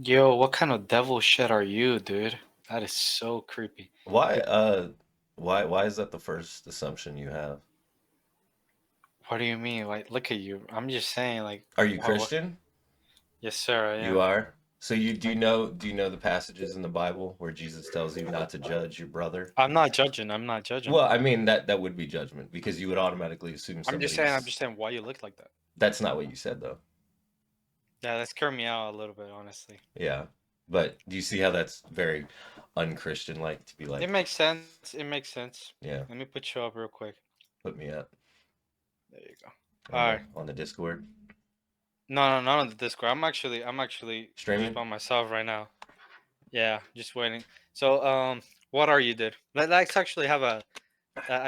Yo, what kind of devil shit are you, dude? That is so creepy. Why why is that the first assumption you have? What do you mean? Like, look at you. I'm just saying, like, Are you what? Christian? Yes, sir, I You am. are? So you do you I'm, know do you know the passages in the Bible where Jesus tells you not to judge your brother? I'm not judging. I'm not judging. Well, I mean that would be judgment because you would automatically assume I'm just saying. I'm somebody's just saying why you look like that. that's not what you said though. Yeah, that scared me out a little bit, honestly. Yeah. But do you see how that's very unchristian like to be It like, makes sense. It makes sense. yeah, Let me put you up real quick. put me up There you go. All right. on the Discord No, no, not on the Discord. I'm actually just streaming? by myself right now. Yeah, just waiting. So, what are you, dude? Let's actually have a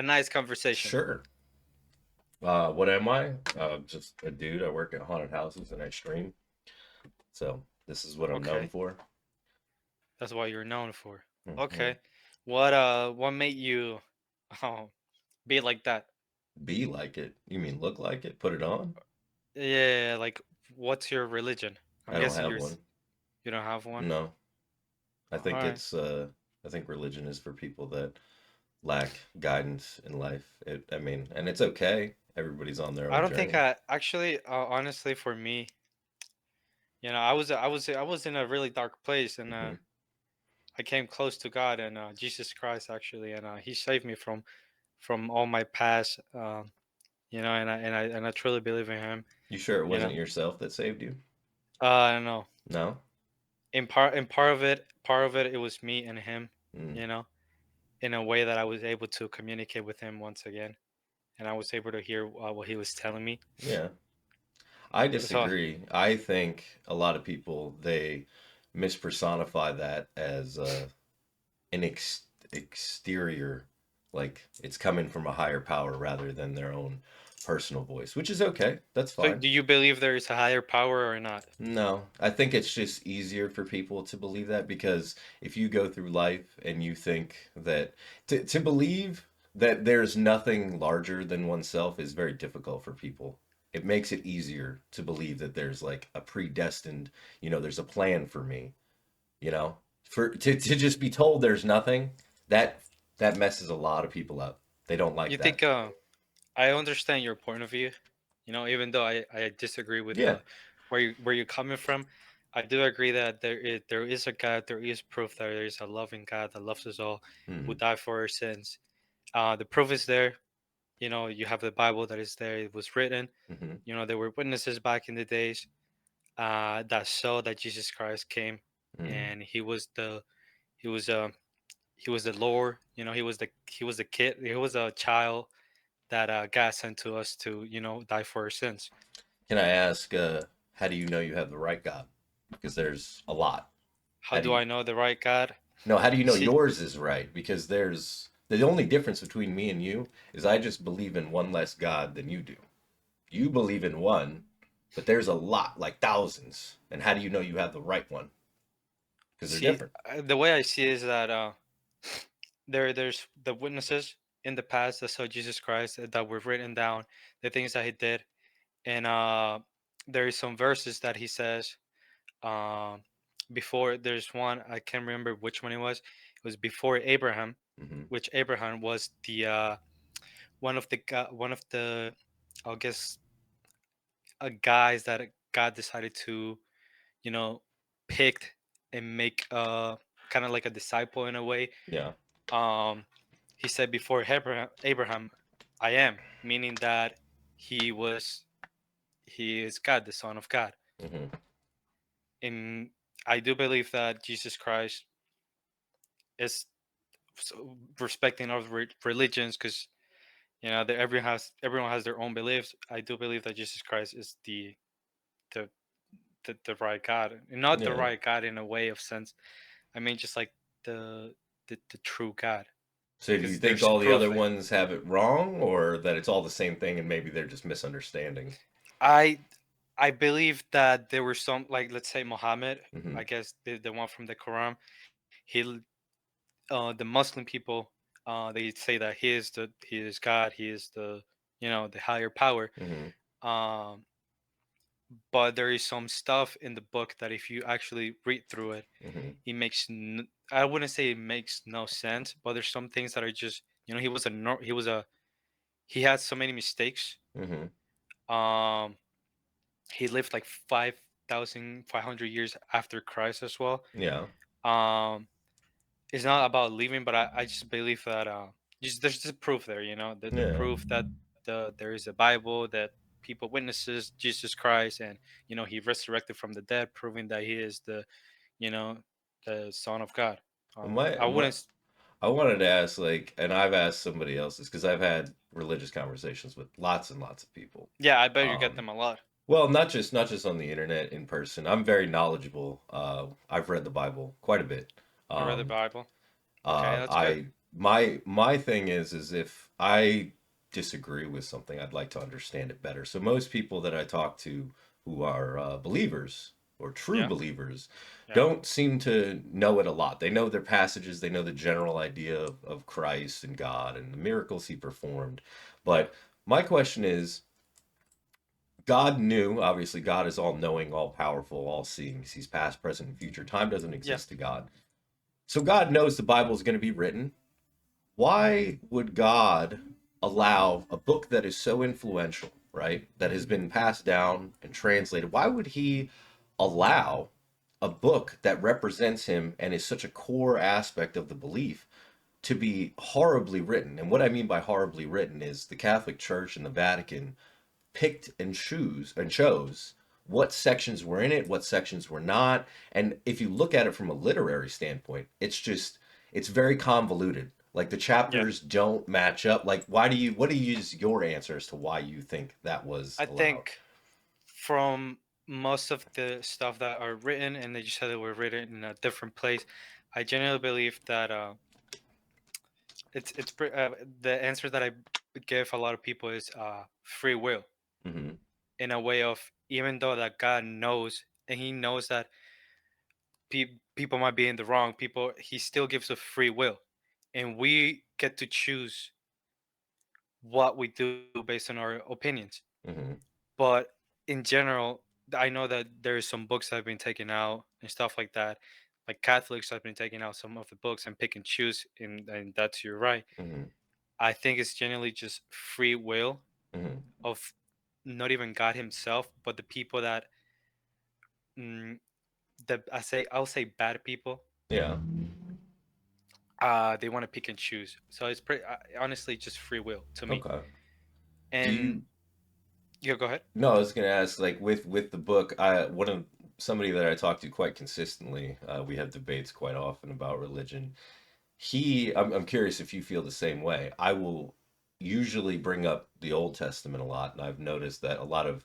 nice conversation. Sure. What am I? Just a dude. I work at haunted houses and I stream. So this is what I'm known Okay. for. That's what you're known for. Hmm. Okay. What made you oh be like that? Be like it. You mean look like it? Put it on? Yeah, like what's your religion? I'm I don't guessing have one. you don't have one. No. I All think right. it's I think religion is for people that lack guidance in life. I mean, and it's okay. Everybody's on their I own don't think journey. I actually honestly for me, I was in a really dark place and Hmm. I came close to God and Jesus Christ actually and he saved me from all my past and I truly believe in him, You sure it you wasn't know. yourself that saved you? I don't know. No? In part of it it was me and him, Mm. you know, in a way that I was able to communicate with him once again, and I was able to hear what he was telling me. Yeah. I So disagree. I think a lot of people they mispersonify that as an exterior, like it's coming from a higher power rather than their own personal voice, which is okay. That's so fine. do you believe there is a higher power or not? No, I think it's just easier for people to believe that because if you go through life and you think that to believe that there's nothing larger than oneself is very difficult for people. It makes it easier to believe that there's like a predestined, there's a plan for me, For to just be told there's nothing, that that messes a lot of people up. They don't like You that. think I understand your point of view, even though I disagree with Yeah. where you're coming from. I do agree that there is a God, there is proof that there is a loving God that loves us all, who Hmm. died for our sins. The proof is there. You have the Bible that is there. It was written. Hmm. There were witnesses back in the days that saw that Jesus Christ came, Hmm. and he was he was the Lord. He was the kid. He was a child that God sent to us to die for our sins. Can I ask, how do you know you have the right God? Because there's a lot. How How do do you I know the right God? No, how do you know See, yours is right? Because there's the only difference between me and you is I just believe in one less God than you do. You believe in one, but there's a lot, like thousands. And how do you know you have the right one? Because they're see, different. the way I see it is that there's the witnesses in the past that saw Jesus Christ that were written down, the things that he did, and there is some verses that he says. Um, Before there's one I can't remember which one it was. It was before Abraham, Hmm. which Abraham was the one of the I guess guys that God decided to you know pick and make kind of like a disciple in a way. Yeah. Um, he said before Abraham, I am, meaning that he was he is God, the Son of God. Hmm. And I do believe that Jesus Christ is respecting other religions because everyone has their own beliefs. I do believe that Jesus Christ is the the right God, and not the Yeah. right God in a way of sense. I mean, just like the the true God, So do you because think there's all the proof. other ones have it wrong or that it's all the same thing and maybe they're just misunderstanding? I I believe that there were some, like, let's say Muhammad. Hmm. I guess the one from the Quran. He the Muslim people, they say that he is God. He is the higher power. Hmm. Um, but there is some stuff in the book that if you actually read through it, Hmm. it makes I wouldn't say it makes no sense, but there's some things that are just, he was a he had so many mistakes. Hmm. Um, he lived like 5,500 years after Christ as well. Yeah. Um, it's not about leaving, but I just believe that just there's just proof there, the Yeah. proof that there is a Bible that people witnesses Jesus Christ, and he resurrected from the dead, proving that he is you know the Son of God. My I my wouldn't. I wanted to ask, like, and I've asked somebody else this because I've had religious conversations with lots and lots of people. Yeah, I bet you get Um, them a lot. well, not just on the internet, in person. I'm very knowledgeable. I've read the Bible quite a bit. You read the Um, Bible? Okay, that's good. I my thing is if I disagree with something, I'd like to understand it better. So most people that I talk to who are believers or true Yeah, believers yeah, don't seem to know it a lot. They know their passages, they know the general idea of Christ and God and the miracles he performed. yeah, But my question is, God knew, obviously, God is all knowing, all powerful, all seeing. He's past, present, and future. Time doesn't yeah. exist to God. So God knows the Bible is going to be written. Why would God allow a book that is so influential, right, that has been passed down and translated? Why would he allow a book that represents him and is such a core aspect of the belief to be horribly written? And what I mean by horribly written is the Catholic Church and the Vatican picked and chose what sections were in it, what sections were not. And if you look at it from a literary standpoint, it's very convoluted. Like the Yeah. chapters don't match up. Like what do you use your answer as to why you think that was I allowed? think from most of the stuff that are written, and they just said they were written in a different place, I genuinely believe that the answer that I give a lot of people is free will, Hmm. in a way of, even though that God knows, and He knows that people might be in the wrong, He still gives us free will, and we get to choose what we do based on our opinions. Hmm. But in general, I know that there's some books that have been taken out and stuff like that. Like Catholics have been taking out some of the books and pick and choose, and that's you're right. Hmm. I think it's generally just free will Hmm. of not even God Himself, but the people that mm, I'll say bad people. Yeah. They want to pick and choose. So it's pretty honestly just free will to me. Okay. Do And you yeah, go ahead. No, I was gonna ask, like, with the book, I one of somebody that I talk to quite consistently, we have debates quite often about religion. I'm curious if you feel the same way. I will usually bring up the Old Testament a lot, and I've noticed that a lot of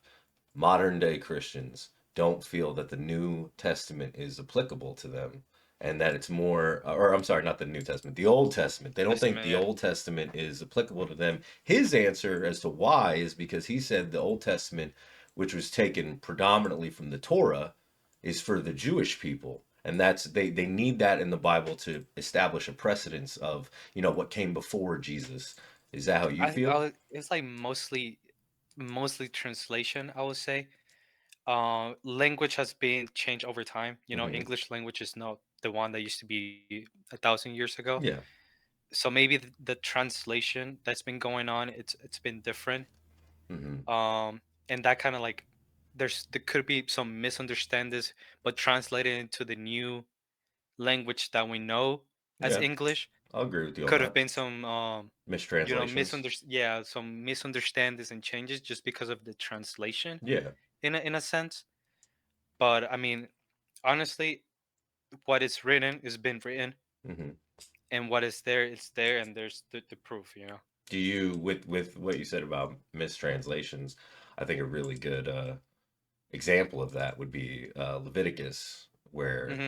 modern day Christians don't feel that the New Testament is applicable to them, and that it's more, or I'm sorry, not the New Testament, the Old Testament. They don't think Testament, the yeah. Old Testament is applicable to them. His answer as to why is because he said the Old Testament, which was taken predominantly from the Torah, is for the Jewish people. And they need that in the Bible to establish a precedence of, what came before Jesus. Is that how you feel? It's like mostly translation, I would say. Language has been changed over time. Hmm. English language is not the one that used to be 1,000 years ago. Yeah. So maybe the translation that's been going on, it's been different. Hmm. And that kind of like there could be some misunderstandings, but translated into the new language that we know as Yeah. English, I'll agree with you on could have that. been some Mistranslations. some misunderstandings and changes just because of the translation, Yeah. in a sense. But I mean, honestly, what is written is been written, Hmm. and what is there is there, and there's the proof. Do you, with what you said about mistranslations, I think a really good example of that would be Leviticus, where Hmm.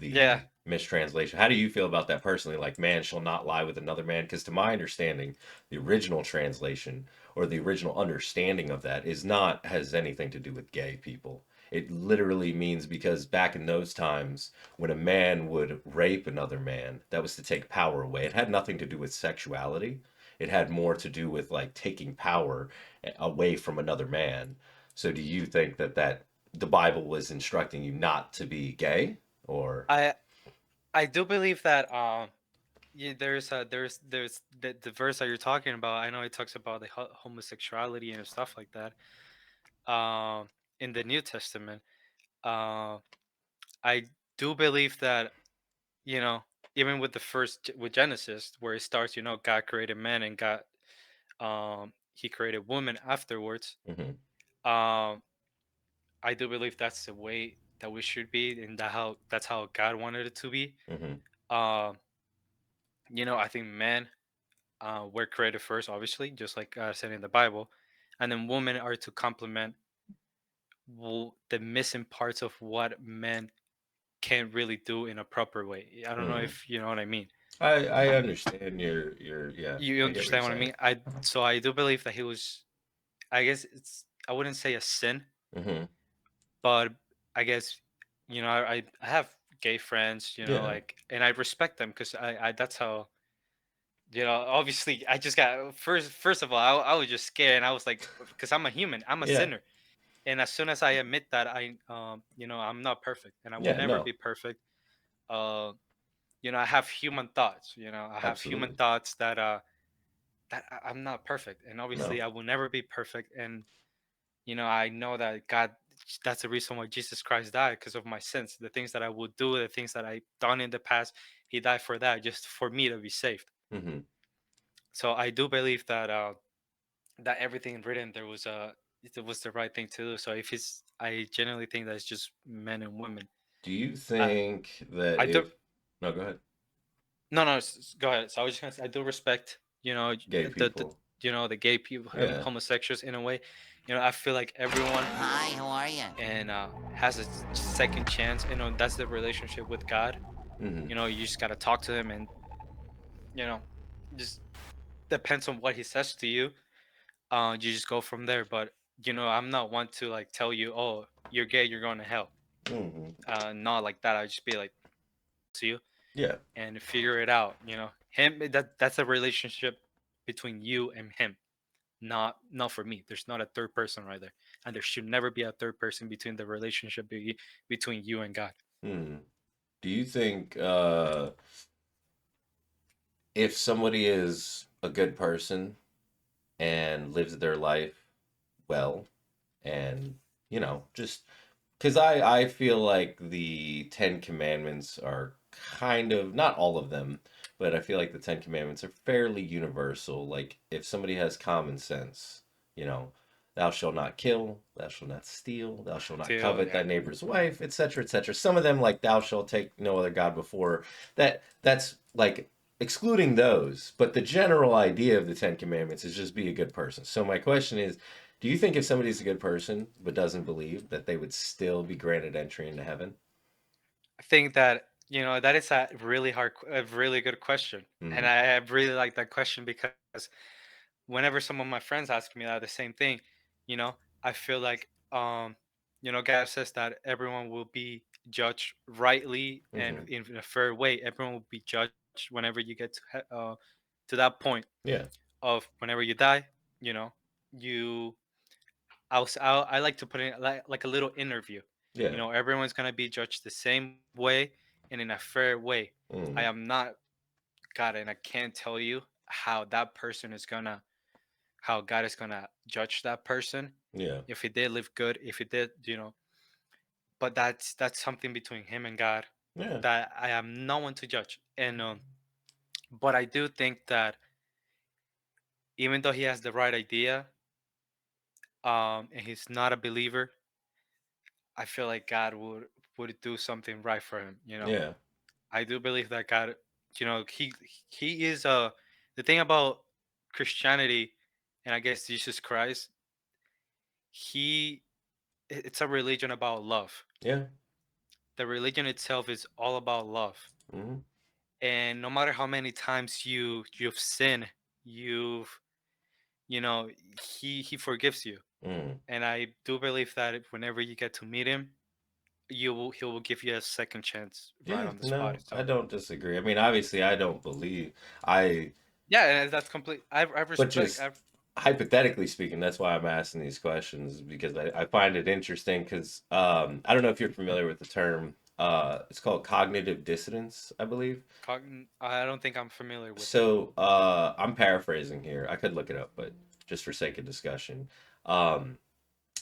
Yeah. the mistranslation. How do you feel about that personally? Like, man shall not lie with another man, because to my understanding, the original translation or the original understanding of that is not has anything to do with gay people. It literally means because back in those times, when a man would rape another man, that was to take power away. It had nothing to do with sexuality. It had more to do with like taking power away from another man. So do you think that the Bible was instructing you not to be gay, or? I I do believe that yeah, there's the verse that you're talking about. I know it talks about the homosexuality and stuff like that. In the New Testament, uh, I do believe that, you know, even with the with Genesis, where it starts, God created man and God, he created woman afterwards. Hmm. Um, I do believe that's the way that we should be, and that's how God wanted it to be. Hmm. Um, I think men were created first, obviously, just like God said in the Bible, and then women are to complement the missing parts of what men can't really do in a proper way. I don't know Hmm. if you know what I mean. I understand your yeah, You I get what you're understand what I saying. mean? I do believe that he was. I guess I wouldn't say a sin, Hmm. but I guess I have gay friends, Yeah. like, and I respect them because I that's how. Obviously, I just got First of all, I was just scared, and I was like, because I'm a human, I'm a Yeah. sinner, and as soon as I admit that I'm not perfect, and I will Yeah, never no. be perfect. Uh, I have human thoughts. I have human Absolutely. thoughts that I'm not perfect, and No. obviously I will never be perfect. And I know that God, that's the reason why Jesus Christ died, because of my sins, the things that I would do, the things that I've done in the past. He died for that, just for me to be saved. Hmm. So I do believe that everything written there was it was the right thing to do. So if it's I genuinely think that it's just men and women. Do you I think that I do if no, go ahead. No, no, go ahead. So I was just gonna say I do respect Gay the people. the gay people, Yeah. homosexuals in a way. I feel like everyone Hi, how are you? and has a second chance. That's the relationship with God. Hmm. You just gotta talk to him, and you know just depends on what he says to you. You just go from there. But I'm not one to like tell you, oh, you're gay, you're going to hell. Hmm. Not like that. I just be like to you Yeah. and figure it out. Him, that's a relationship between you and him, not for me. There's not a third person right there, and there should never be a third person between the relationship between you and God. Hmm. Do you think if somebody is a good person and lives their life well and just because I feel like the Ten Commandments are kind of not all of them, but I feel like the Ten Commandments are fairly universal. Like if somebody has common sense, you know, thou shalt not kill, thou shalt not steal, thou shalt not Still, covet thy yeah, neighbor's wife, etc., etc. Some of them, like thou shalt take no other god before that. That's like excluding those, but the general idea of the Ten Commandments is just be a good person. So my question is, do you think if somebody's a good person but doesn't believe that they would still be granted entry into heaven? I think that that is a really a really good question, and Hmm. I really like that question because whenever some of my friends ask me that the same thing, you know, I feel like God says that everyone will be judged rightly and Hmm. in a fair way. Everyone will be judged whenever you get to that point Yeah. of whenever you die. You know, you I like to put in like a little interview. Yeah. Everyone's gonna be judged the same way and in a fair way. I Hmm. am not God, and I can't tell you how that person is gonna how God is gonna judge that person Yeah. if he did live good, if he did, But that's something between him and God Yeah. that I am no one to judge. And but I do think that even though he has the right idea, and he's not a believer, I feel like God would do something right for him. Yeah. I do believe that God, he is the thing about Christianity, and I guess Jesus Christ, he it's a religion about love. Yeah. The religion itself is all about love. Hmm. And no matter how many times you've sinned, you've you know he forgives you. Hmm. And I do believe that whenever you get to meet him, he will give you a second chance right Yeah. on the spot. No, I So don't disagree. I mean, obviously, I don't believe I, yeah, and that's complete. I but respect. just hypothetically speaking, that's why I'm asking these questions because I find it interesting because I don't know if you're familiar with the term. It's called cognitive dissonance, I believe. I don't think I'm familiar with it. So I'm paraphrasing here. I could look it up, but just for sake of discussion, um,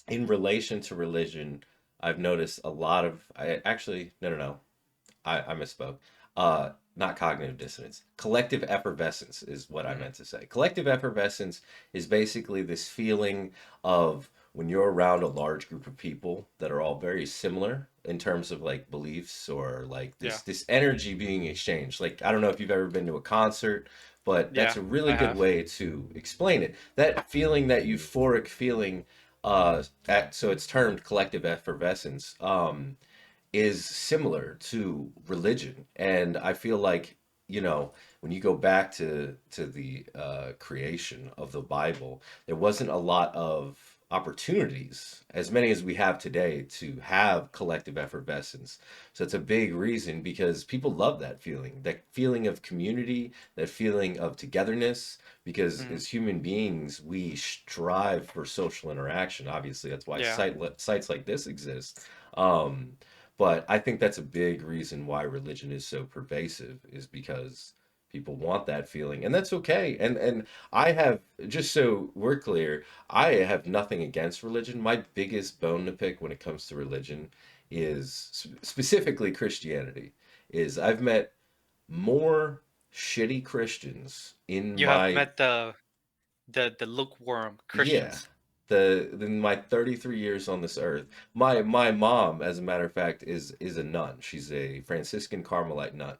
in relation to religion, I've noticed a lot of. I actually no. I misspoke. Not cognitive dissonance. Collective effervescence is what I Hmm. meant to say. Collective effervescence is basically this feeling of when you're around a large group of people that are all very similar in terms of like beliefs or like Yeah, this energy being exchanged. Like I don't know if you've ever been to a concert, but that's yeah, a really I good have. way to explain it. That feeling, that euphoric feeling, so it's termed collective effervescence. Is similar to religion, and I feel like when you go back to the creation of the Bible, there wasn't a lot of opportunities, as many as we have today, to have collective effervescence. So it's a big reason because people love that feeling of community, that feeling of togetherness. Because Hmm. as human beings, we strive for social interaction. Obviously, that's why Yeah, sites like this exist. Um, but I think that's a big reason why religion is so pervasive, is because people want that feeling, and that's okay. And I have, just so we're clear, I have nothing against religion. My biggest bone to pick when it comes to religion is specifically Christianity. Is I've met more shitty Christians in you have my met the lukewarm yeah, Christians. in my 33 years on this earth. My mom, as a matter of fact, is a nun. She's a Franciscan Carmelite nun.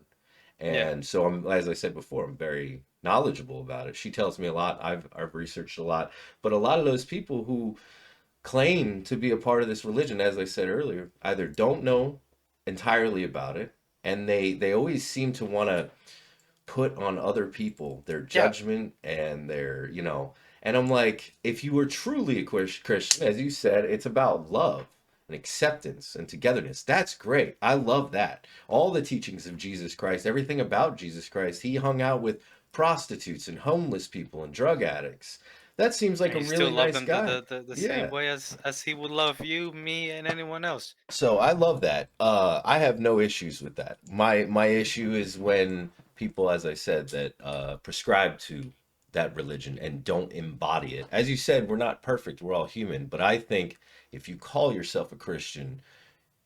Yeah, And so I'm, as I said before, I'm very knowledgeable about it. She tells me a lot. I've researched a lot. But a lot of those people who claim to be a part of this religion, as I said earlier, either don't know entirely about it, and they always seem to want to put on other people their yeah, judgment and and I'm like, if you were truly a Christian, as you said, it's about love and acceptance and togetherness. That's great. I love that. All the teachings of Jesus Christ, everything about Jesus Christ, he hung out with prostitutes and homeless people and drug addicts. That seems like and a you still really love nice them guy. the same Yeah. way as he would love you, me, and anyone else. So I love that. I have no issues with that. My issue is when people, as I said, that prescribe to that religion and don't embody it. As you said, we're not perfect. We're all human. But I think if you call yourself a Christian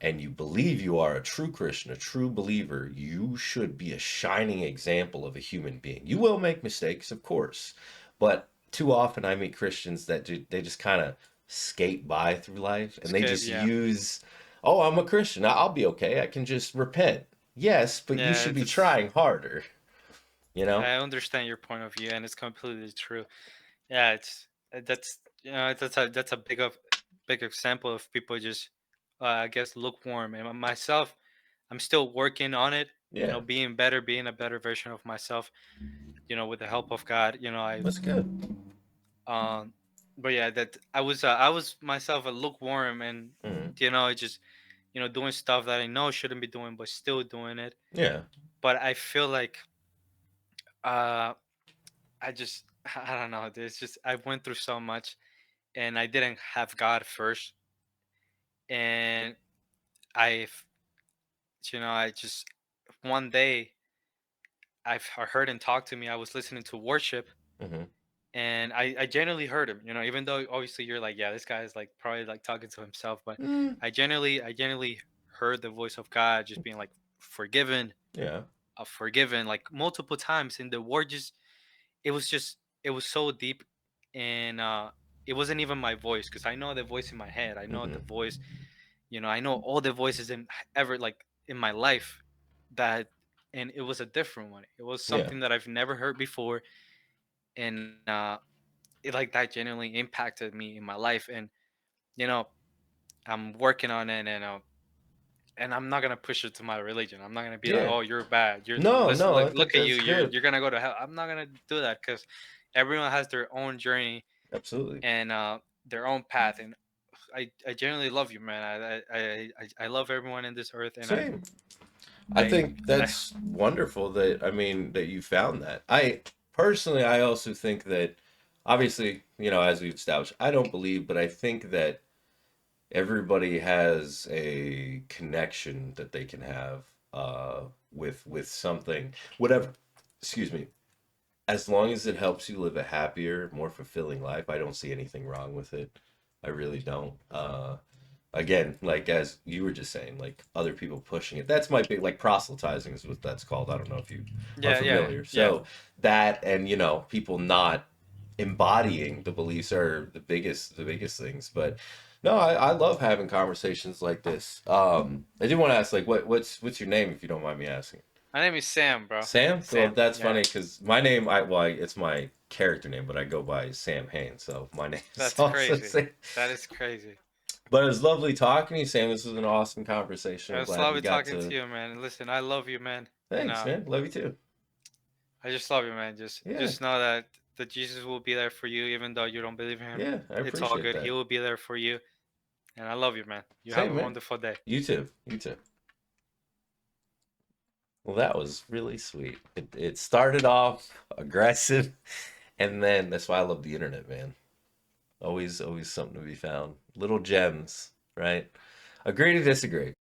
and you believe you are a true Christian, a true believer, you should be a shining example of a human being. You will make mistakes, of course, but too often I meet Christians that they just kind of skate by through life and they Skip, just yeah, use, oh, I'm a Christian. I'll be okay. I can just repent. Yes, but you yeah. should be That's trying harder, you know? I understand your point of view, and it's completely true. Yeah, it's that's that's a big example of people just I guess lukewarm. And myself, I'm still working on it. Yeah, Being better, being a better version of myself. With the help of God. that's good. Um, but yeah, that I was myself a lukewarm, and Hmm. I just doing stuff that I know shouldn't be doing, but still doing it. Yeah, But I feel like uh, I just I don't know. There's just I went through so much, and I didn't have God first, and I I just one day I heard him talk to me. I was listening to worship, hmm, and I genuinely heard him. Even though obviously you're like, yeah, this guy is like probably like talking to himself, but mm, I genuinely heard the voice of God just being like forgiven, yeah, forgiven like multiple times, and the word just it was so deep, and it wasn't even my voice because I know the voice in my head. I know the hmm, voice. I know all the voices in ever like in my life that, and it was a different one. It was yeah, something that I've never heard before, and it like that genuinely impacted me in my life. And you know I'm working on it, and I'm not gonna push it to my religion. I'm not gonna be like, yeah. oh, you're bad, you're No, let's no, I look think at you, that's you're good. you're gonna go to hell. I'm not gonna do that because everyone has their own journey Absolutely. and their own path. And I genuinely love you, man. I love everyone in this earth, and Same. I I, think I that's wonderful that, I mean, that you found that. I personally, I also think that obviously, as we've established, I don't believe, but I think that everybody has a connection that they can have with something, whatever. Excuse me. As long as it helps you live a happier, more fulfilling life, I don't see anything wrong with it. I really don't. Again, like as you were just saying, like other people pushing it. That's my big, like proselytizing is what that's called. I don't know if you are Yeah, yeah, familiar. yeah. So that and people not embodying the beliefs are the biggest things. But no, I love having conversations like this. I do want to ask, like, what's your name if you don't mind me asking? My name is Sam, bro. Sam? Well, Sam. that's Yeah, funny because my name, it's my character name, but I go by Sam Hain, so my name is that's also crazy. Sam. That is crazy. But it was lovely talking to you, Sam. This was an awesome conversation. I'm It's glad we lovely got talking to to. you, man. Listen, I love you, man, and Thanks, man. Love you too. I just love you, man. Just Yeah, just know that Jesus will be there for you, even though you don't believe in him. yeah, I It's all appreciate good. He that. will be there for you, and I love you, man. You have Same, a man. wonderful day. You too. You too. Well, that was really sweet. It started off aggressive, and then that's why I love the internet, man. Always, always something to be found. Little gems, right? Agree to disagree.